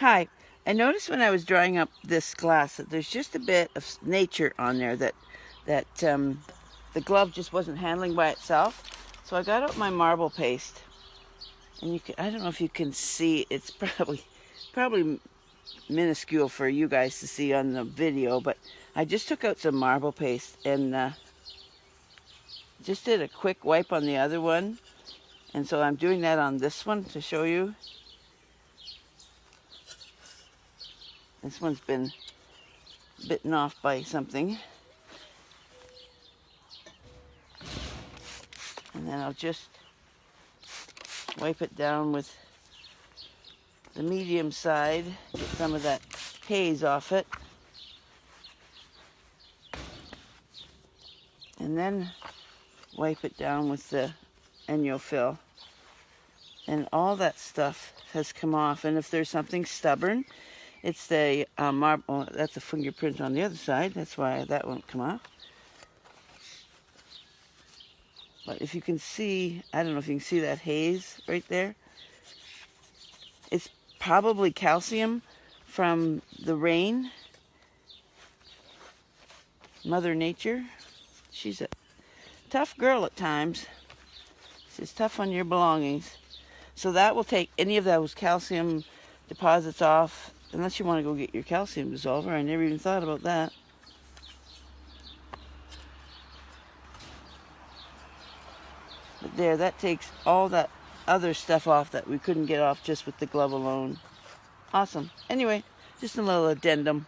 Hi. I noticed when I was drawing up this glass that there's just a bit of nature on there that the glove just wasn't handling by itself. So I got out my marble paste, and I don't know if you can see, it's probably minuscule for you guys to see on the video, but I just took out some marble paste and just did a quick wipe on the other one. And so I'm doing that on this one to show you. This one's been bitten off by something. And then I'll just wipe it down with the medium side, get some of that haze off it. And then wipe it down with the Enyo-Fill. And all that stuff has come off. And if there's something stubborn, it's the marble. Oh, that's a fingerprint on the other side. That's why that won't come off. But if you can see, I don't know if you can see that haze right there. It's probably calcium from the rain. Mother Nature. She's a tough girl at times. She's tough on your belongings. So that will take any of those calcium deposits off, unless you want to go get your calcium dissolver. I never even thought about that. But there, that takes all that other stuff off that we couldn't get off just with the glove alone. Awesome. Anyway, just a little addendum.